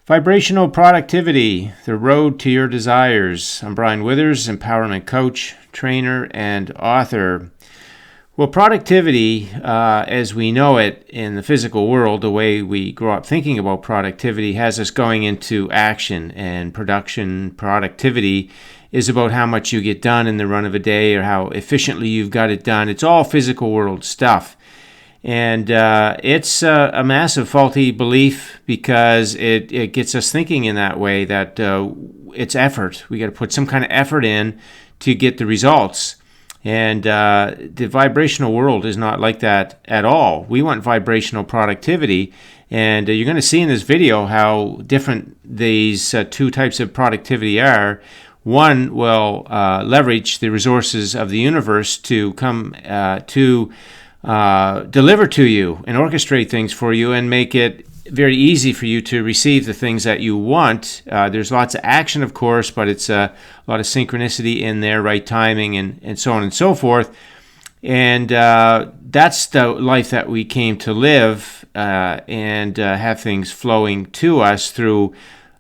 Vibrational productivity, the road to your desires. I'm Brian Withers, empowerment coach, trainer, and author. Well, productivity, as we know it in the physical world, the way we grow up thinking about productivity, has us going into action. And productivity is about how much you get done in the run of a day or how efficiently you've got it done. It's all physical world stuff. And it's a massive faulty belief because it gets us thinking in that way that it's effort. We got to put some kind of effort in to get the results. And the vibrational world is not like that at all. We want vibrational productivity. And you're going to see in this video how different these two types of productivity are. One will leverage the resources of the universe to come to deliver to you and orchestrate things for you and make it very easy for you to receive the things that you want. There's lots of action, of course, but it's a lot of synchronicity in there, right timing, and so on and so forth. And that's the life that we came to live and have things flowing to us through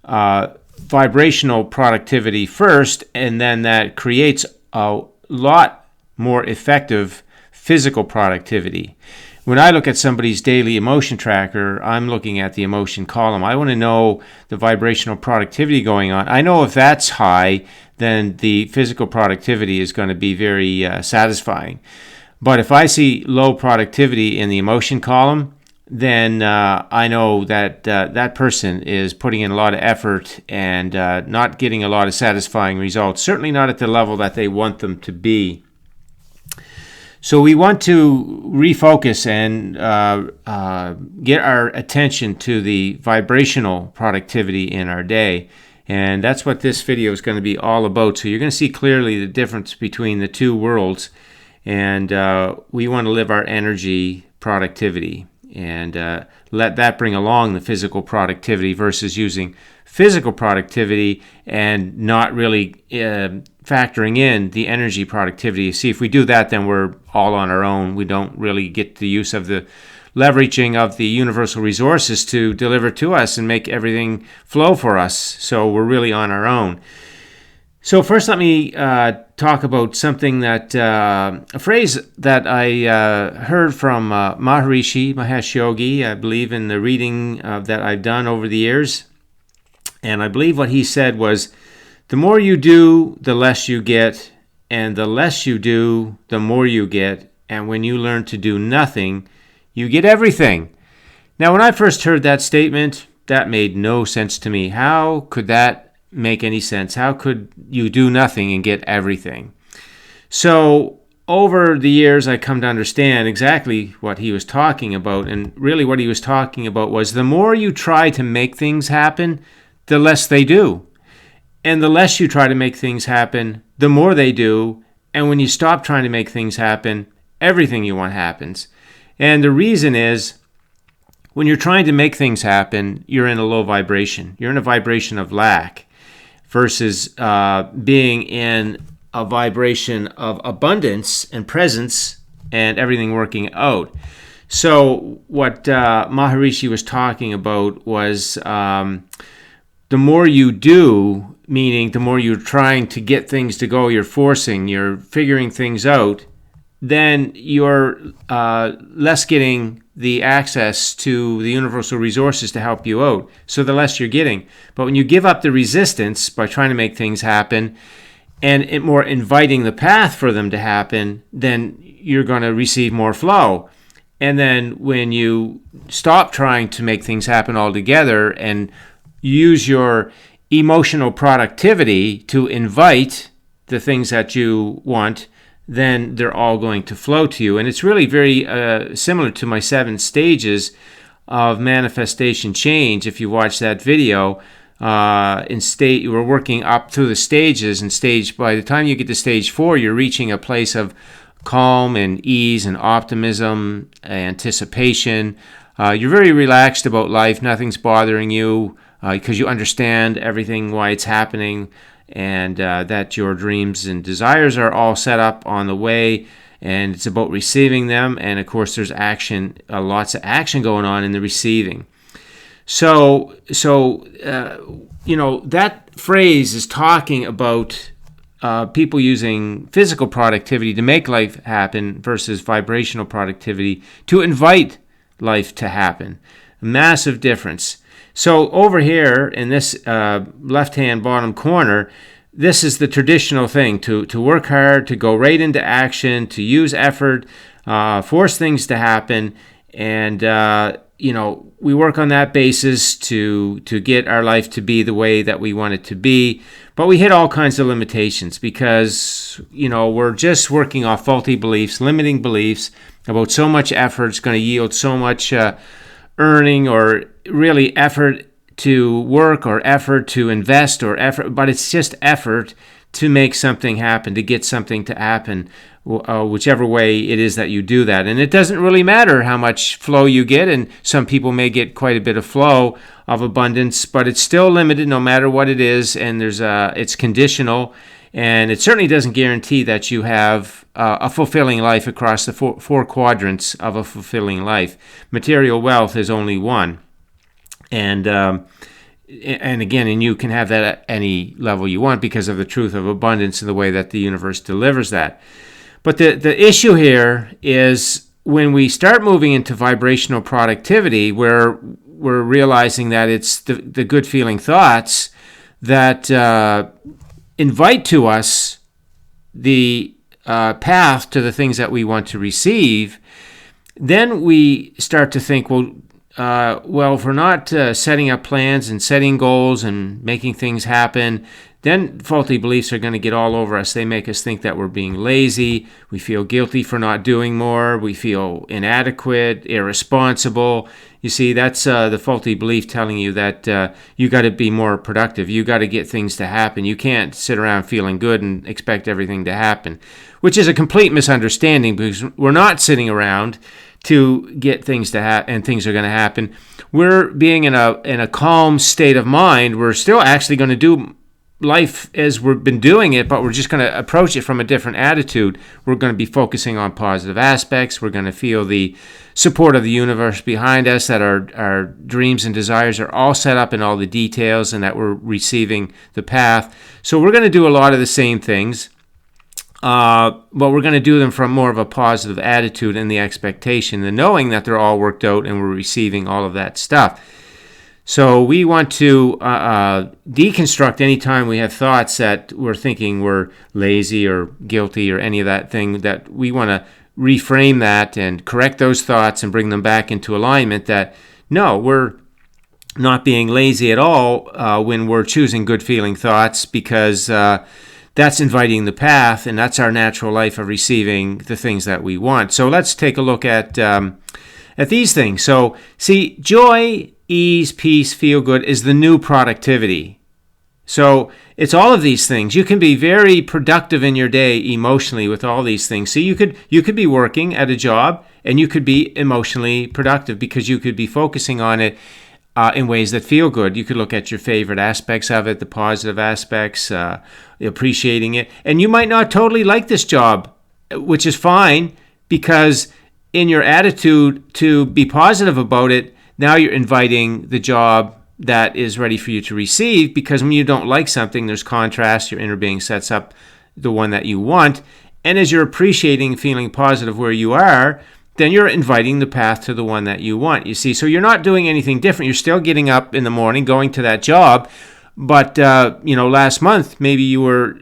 vibrational productivity first, and then that creates a lot more effective physical productivity. When I look at somebody's daily emotion tracker, I'm looking at the emotion column. I want to know the vibrational productivity going on. I know if that's high, then the physical productivity is going to be very satisfying. But if I see low productivity in the emotion column, then I know that that person is putting in a lot of effort and not getting a lot of satisfying results, certainly not at the level that they want them to be. So we want to refocus and get our attention to the vibrational productivity in our day. And that's what this video is going to be all about. So you're going to see clearly the difference between the two worlds. And we want to live our energy productivity and let that bring along the physical productivity versus using physical productivity and not really factoring in the energy productivity. See, if we do that, then we're all on our own. We don't really get the use of the leveraging of the universal resources to deliver to us and make everything flow for us. So we're really on our own. So first, let me talk about something that, a phrase that I heard from Maharishi Mahesh Yogi, I believe in the reading that I've done over the years. And I believe what he said was, the more you do, the less you get, and the less you do, the more you get. And when you learn to do nothing, you get everything. Now, when I first heard that statement, that made no sense to me. How could that make any sense? How could you do nothing and get everything? So over the years, I come to understand exactly what he was talking about. And really what he was talking about was the more you try to make things happen, the less they do. And the less you try to make things happen, the more they do. And when you stop trying to make things happen, everything you want happens. And the reason is, when you're trying to make things happen, you're in a low vibration. You're in a vibration of lack versus being in a vibration of abundance and presence and everything working out. So what Maharishi was talking about was the more you do, meaning the more you're trying to get things to go, you're forcing, you're figuring things out, then you're less getting the access to the universal resources to help you out. So the less you're getting. But when you give up the resistance by trying to make things happen and it more inviting the path for them to happen, then you're going to receive more flow. And then when you stop trying to make things happen altogether and use your emotional productivity to invite the things that you want, then they're all going to flow to you. And it's really very similar to my 7 stages of manifestation change. If you watch that video, you were working up through the stages, and by the time you get to stage 4, you're reaching a place of calm and ease and optimism, anticipation. You're very relaxed about life. Nothing's bothering you because you understand everything, why it's happening, and that your dreams and desires are all set up on the way, and it's about receiving them. And of course, there's action, lots of action going on in the receiving. That phrase is talking about people using physical productivity to make life happen versus vibrational productivity to invite life to happen. Massive difference. So over here in this left-hand bottom corner, this is the traditional thing, to work hard, to go right into action, to use effort, force things to happen, and we work on that basis to get our life to be the way that we want it to be. But we hit all kinds of limitations because, we're just working off faulty beliefs, limiting beliefs about so much effort is going to yield so much earning, or really effort to work or effort to invest or effort, but it's just effort to make something happen, to get something to happen, whichever way it is that you do that. And it doesn't really matter how much flow you get, and some people may get quite a bit of flow of abundance, but it's still limited no matter what it is, and it's conditional, and it certainly doesn't guarantee that you have a fulfilling life across the four quadrants of a fulfilling life. Material wealth is only one. And again, and you can have that at any level you want because of the truth of abundance and the way that the universe delivers that. But the issue here is when we start moving into vibrational productivity, where we're realizing that it's the good feeling thoughts that invite to us the path to the things that we want to receive, then we start to think, if we're not setting up plans and setting goals and making things happen, then faulty beliefs are going to get all over us. They make us think that we're being lazy. We feel guilty for not doing more. We feel inadequate, irresponsible. You see, that's the faulty belief telling you that you got to be more productive. You got to get things to happen. You can't sit around feeling good and expect everything to happen, which is a complete misunderstanding, because we're not sitting around to get things to happen and things are going to happen. We're being in a calm state of mind. We're still actually going to do life as we've been doing it, but we're just going to approach it from a different attitude. We're going to be focusing on positive aspects. We're going to feel the support of the universe behind us, that our dreams and desires are all set up in all the details, and that we're receiving the path. So we're going to do a lot of the same things. But we're going to do them from more of a positive attitude and the expectation, the knowing that they're all worked out and we're receiving all of that stuff. So we want to deconstruct any time we have thoughts that we're thinking we're lazy or guilty or any of that thing, that we want to reframe that and correct those thoughts and bring them back into alignment, that no, we're not being lazy at all when we're choosing good feeling thoughts, because that's inviting the path, and that's our natural life of receiving the things that we want. So let's take a look at these things. So see, joy, ease, peace, feel good is the new productivity. So it's all of these things. You can be very productive in your day emotionally with all these things. So you could be working at a job and you could be emotionally productive because you could be focusing on it in ways that feel good. You could look at your favorite aspects of it, the positive aspects, appreciating it. And you might not totally like this job, which is fine, because in your attitude to be positive about it, now you're inviting the job that is ready for you to receive, because when you don't like something, there's contrast. Your inner being sets up the one that you want. And as you're appreciating, feeling positive where you are, then you're inviting the path to the one that you want. You see, so you're not doing anything different. You're still getting up in the morning, going to that job. But, last month, maybe you were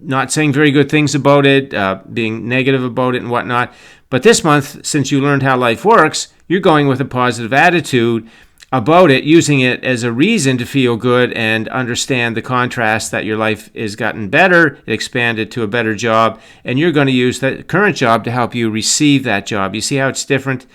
not saying very good things about it, being negative about it and whatnot. But this month, since you learned how life works, you're going with a positive attitude about it, using it as a reason to feel good and understand the contrast that your life has gotten better, it expanded to a better job, and you're going to use that current job to help you receive that job. You see how it's different?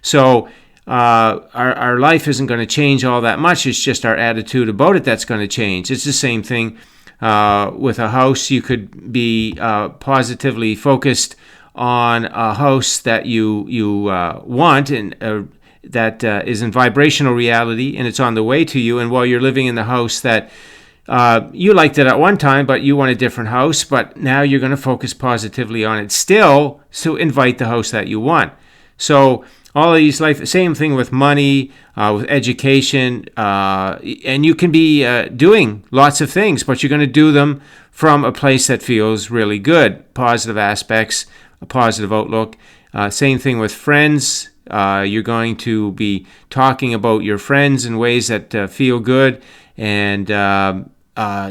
So our life isn't going to change all that much. It's just our attitude about it that's going to change. It's the same thing with a house. You could be positively focused on a house that you want, and that is in vibrational reality, and it's on the way to you. And while you're living in the house that you liked it at one time, but you want a different house, but now you're going to focus positively on it still to invite the house that you want. So all of these life, same thing with money, with education, and you can be doing lots of things, but you're going to do them from a place that feels really good, positive aspects, a positive outlook. Same thing with friends. You're going to be talking about your friends in ways that feel good, and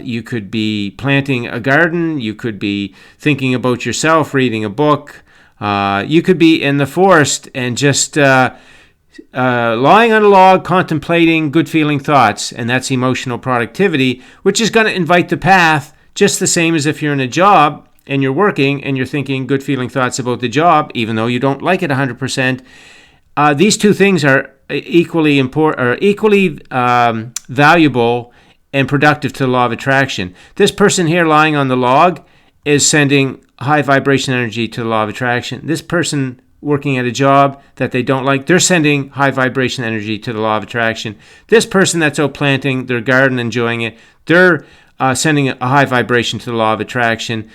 you could be planting a garden. You could be thinking about yourself, reading a book. You could be in the forest and just lying on a log, contemplating good-feeling thoughts, and that's emotional productivity, which is going to invite the path just the same as if you're in a job and you're working and you're thinking good-feeling thoughts about the job, even though you don't like it 100%. These two things are equally important, or equally valuable and productive to the law of attraction. This person here lying on the log is sending high vibration energy to the law of attraction. This person working at a job that they don't like, they're sending high vibration energy to the law of attraction. This person that's out planting their garden, enjoying it, they're sending a high vibration to the law of attraction.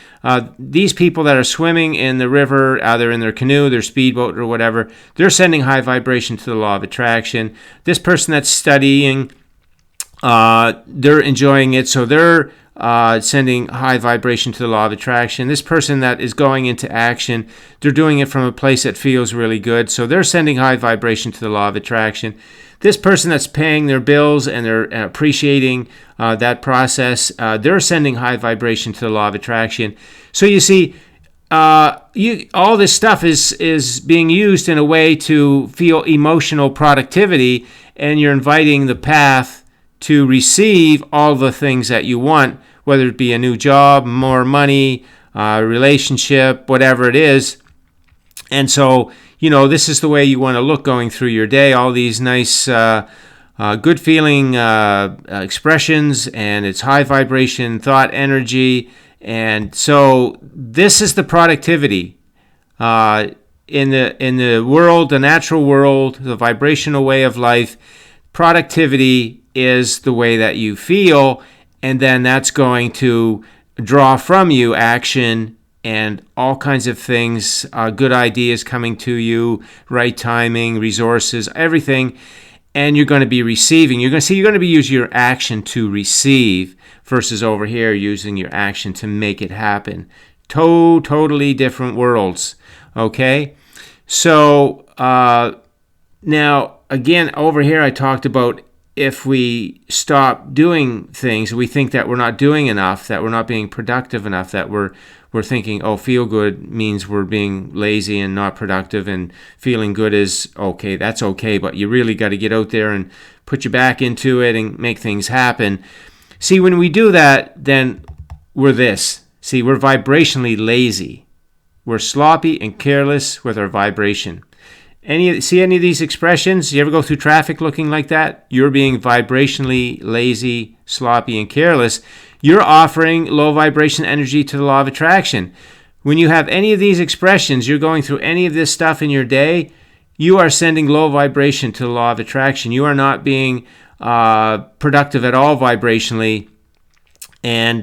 These people that are swimming in the river, either in their canoe, their speedboat, or whatever, they're sending high vibration to the law of attraction. This person that's studying, they're enjoying it, so they're sending high vibration to the law of attraction. This person that is going into action, they're doing it from a place that feels really good, so they're sending high vibration to the law of attraction. This person that's paying their bills and they're appreciating that process, they're sending high vibration to the law of attraction. So you see, all this stuff is being used in a way to feel emotional productivity, and you're inviting the path to receive all the things that you want, whether it be a new job, more money, relationship, whatever it is. And so, this is the way you want to look going through your day, all these nice, good feeling expressions, and it's high vibration thought energy. And so this is the productivity in the world, the natural world, the vibrational way of life. Productivity is the way that you feel, and then that's going to draw from you action and all kinds of things, good ideas coming to you, right timing, resources, everything, and you're going to be receiving. You're going to be using your action to receive versus over here using your action to make it happen. Totally different worlds, okay? So now, again, over here I talked about if we stop doing things, we think that we're not doing enough, that we're not being productive enough, that we're thinking, feel good means we're being lazy and not productive, and feeling good is okay, that's okay, but you really got to get out there and put your back into it and make things happen. See, when we do that, then we're this. See, we're vibrationally lazy. We're sloppy and careless with our vibration. See any of these expressions? You ever go through traffic looking like that? You're being vibrationally lazy, sloppy, and careless. You're offering low vibration energy to the law of attraction. When you have any of these expressions, you're going through any of this stuff in your day, you are sending low vibration to the law of attraction. You are not being productive at all vibrationally, and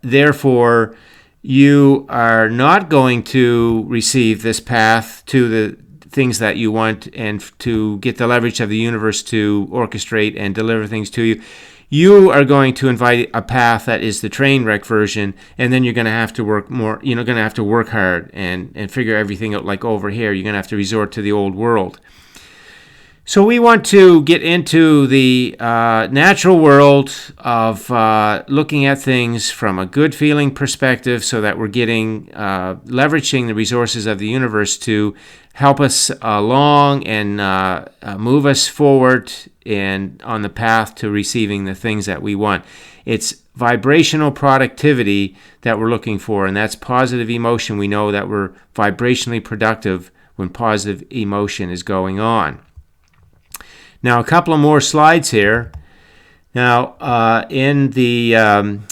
therefore you are not going to receive this path to the things that you want and to get the leverage of the universe to orchestrate and deliver things to you. You are going to invite a path that is the train wreck version, and then you're going to have to work more. You're going to have to work hard and figure everything out. Like over here, you're going to have to resort to the old world. So we want to get into the natural world of looking at things from a good feeling perspective, so that we're leveraging the resources of the universe to help us along and move us forward and on the path to receiving the things that we want. It's vibrational productivity that we're looking for, and that's positive emotion. We know that we're vibrationally productive when positive emotion is going on. Now, a couple of more slides here. Now, in the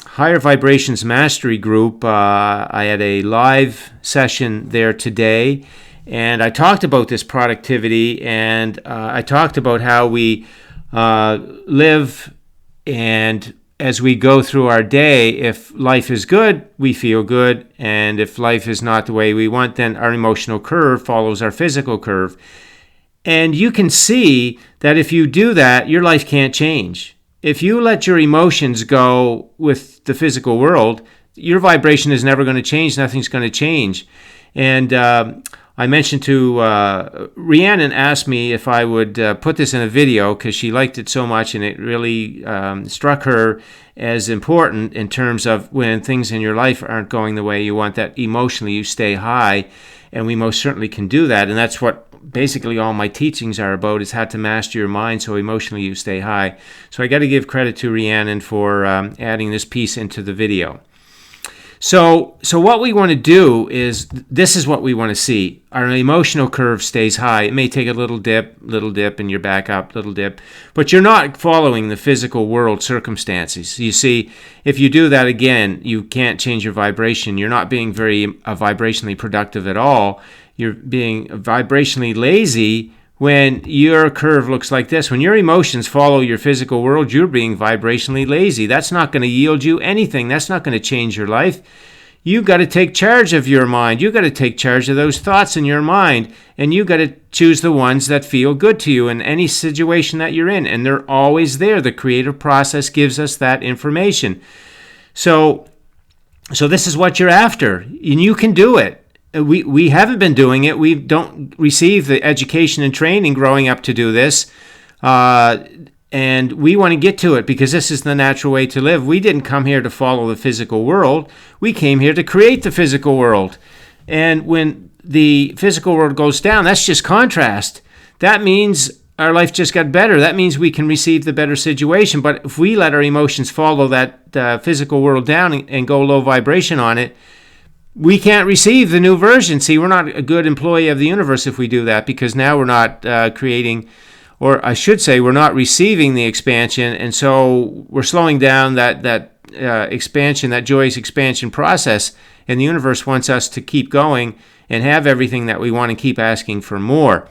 Higher Vibrations Mastery Group, I had a live session there today, and I talked about this productivity, and I talked about how we live and as we go through our day, if life is good, we feel good. And if life is not the way we want, then our emotional curve follows our physical curve. And you can see that if you do that, your life can't change. If you let your emotions go with the physical world, your vibration is never going to change. Nothing's going to change. And I mentioned to Rhiannon asked me if I would put this in a video because she liked it so much, and it really struck her as important in terms of when things in your life aren't going the way you want, that emotionally you stay high. And we most certainly can do that. And that's what basically all my teachings are about, is how to master your mind so emotionally you stay high. So I got to give credit to Rhiannon for adding this piece into the video. So what we want to do is, this is what we want to see. Our emotional curve stays high. It may take a little dip, and you're back up, little dip. But you're not following the physical world circumstances. You see, if you do that again, you can't change your vibration. You're not being very vibrationally productive at all. You're being vibrationally lazy when your curve looks like this. When your emotions follow your physical world, you're being vibrationally lazy. That's not going to yield you anything. That's not going to change your life. You've got to take charge of your mind. You've got to take charge of those thoughts in your mind, and you've got to choose the ones that feel good to you in any situation that you're in, and they're always there. The creative process gives us that information. So this is what you're after, and you can do it. We haven't been doing it. We don't receive the education and training growing up to do this. And we want to get to it because this is the natural way to live. We didn't come here to follow the physical world. We came here to create the physical world. And when the physical world goes down, that's just contrast. That means our life just got better. That means we can receive the better situation. But if we let our emotions follow that physical world down and go low vibration on it, we can't receive the new version. See, we're not a good employee of the universe if we do that, because now we're not creating, or I should say, we're not receiving the expansion, and so we're slowing down that expansion, that joyous expansion process, and the universe wants us to keep going and have everything that we want and keep asking for more.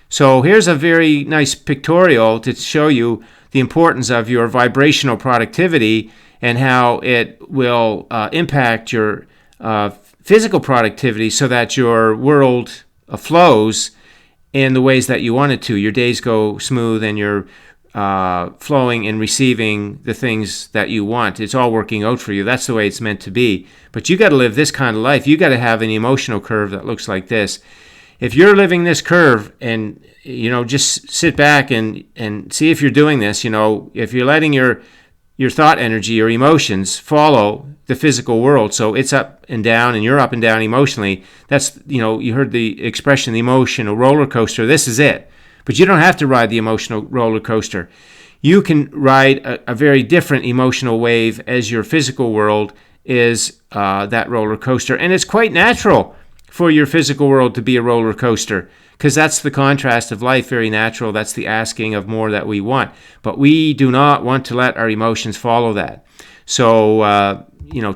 So here's a very nice pictorial to show you the importance of your vibrational productivity and how it will impact your physical productivity so that your world flows in the ways that you want it to. Your days go smooth and you're flowing and receiving the things that you want. It's all working out for you. That's the way it's meant to be. But you got to live this kind of life. You got to have an emotional curve that looks like this. If you're living this curve and, just sit back and see if you're doing this, if you're letting your thought energy, your emotions follow the physical world. So it's up and down and you're up and down emotionally. That's, you heard the expression, the emotional roller coaster. This is it. But you don't have to ride the emotional roller coaster. You can ride a very different emotional wave as your physical world is that roller coaster. And it's quite natural for your physical world to be a roller coaster, because that's the contrast of life, very natural. That's the asking of more that we want. But we do not want to let our emotions follow that. So,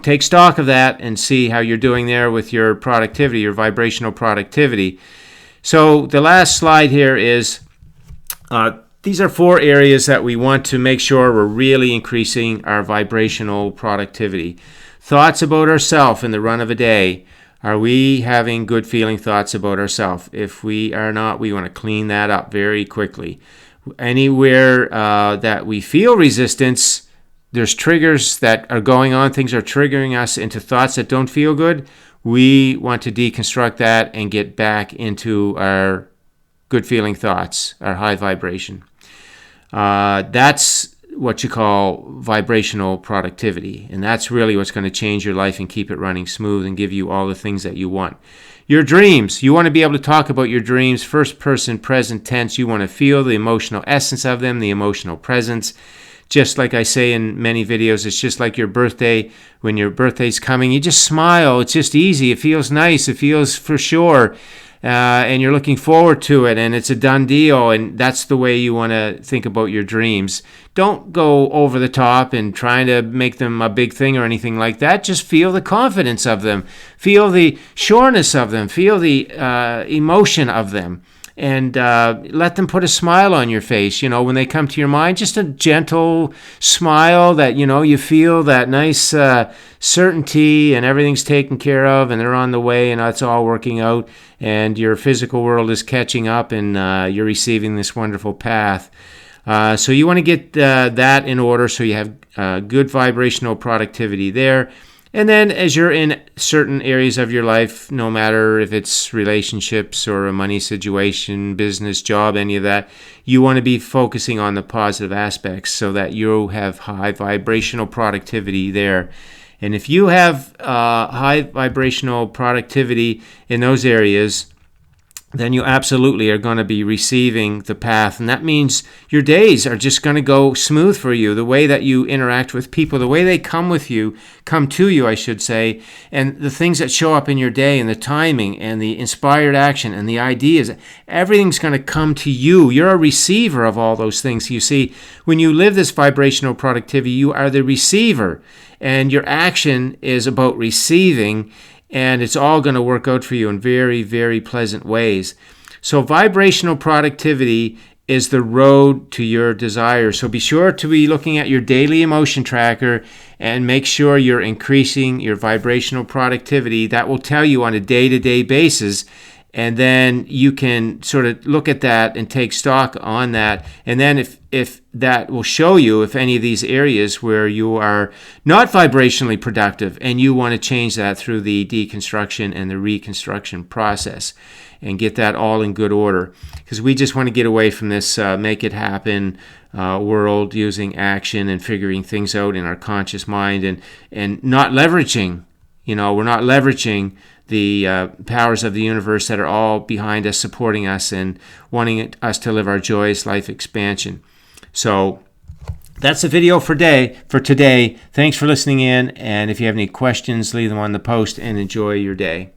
take stock of that and see how you're doing there with your productivity, your vibrational productivity. So the last slide here is, these are 4 areas that we want to make sure we're really increasing our vibrational productivity. Thoughts about ourselves in the run of a day. Are we having good feeling thoughts about ourselves? If we are not, we want to clean that up very quickly. Anywhere that we feel resistance, there's triggers that are going on. Things are triggering us into thoughts that don't feel good. We want to deconstruct that and get back into our good feeling thoughts, our high vibration. That's what you call vibrational productivity. And that's really what's going to change your life and keep it running smooth and give you all the things that you want. Your dreams. You want to be able to talk about your dreams, first person, present tense. You want to feel the emotional essence of them, the emotional presence. Just like I say in many videos, it's just like your birthday. When your birthday's coming, you just smile. It's just easy. It feels nice. It feels for sure. And you're looking forward to it, and it's a done deal, and that's the way you want to think about your dreams. Don't go over the top and trying to make them a big thing or anything like that. Just feel the confidence of them. Feel the sureness of them. Feel the emotion of them. and let them put a smile on your face. When they come to your mind, just a gentle smile that, you feel that nice certainty and everything's taken care of and they're on the way and it's all working out and your physical world is catching up and you're receiving this wonderful path. So you want to get that in order so you have good vibrational productivity there. And then as you're in certain areas of your life, no matter if it's relationships or a money situation, business, job, any of that, you want to be focusing on the positive aspects so that you have high vibrational productivity there. And if you have high vibrational productivity in those areas, then you absolutely are going to be receiving the path. And that means your days are just going to go smooth for you. The way that you interact with people, the way they come to you, I should say, and the things that show up in your day and the timing and the inspired action and the ideas, everything's going to come to you. You're a receiver of all those things. You see, when you live this vibrational productivity, you are the receiver, and your action is about receiving. And it's all going to work out for you in very, very pleasant ways. So vibrational productivity is the road to your desire. So be sure to be looking at your daily emotion tracker and make sure you're increasing your vibrational productivity. That will tell you on a day-to-day basis. And then you can sort of look at that and take stock on that. And then if that will show you if any of these areas where you are not vibrationally productive and you want to change that through the deconstruction and the reconstruction process and get that all in good order. Because we just want to get away from this make it happen world using action and figuring things out in our conscious mind and not leveraging, we're not leveraging the powers of the universe that are all behind us, supporting us, and wanting us to live our joyous life expansion. So that's the video for today. Thanks for listening in, and if you have any questions, leave them on the post and enjoy your day.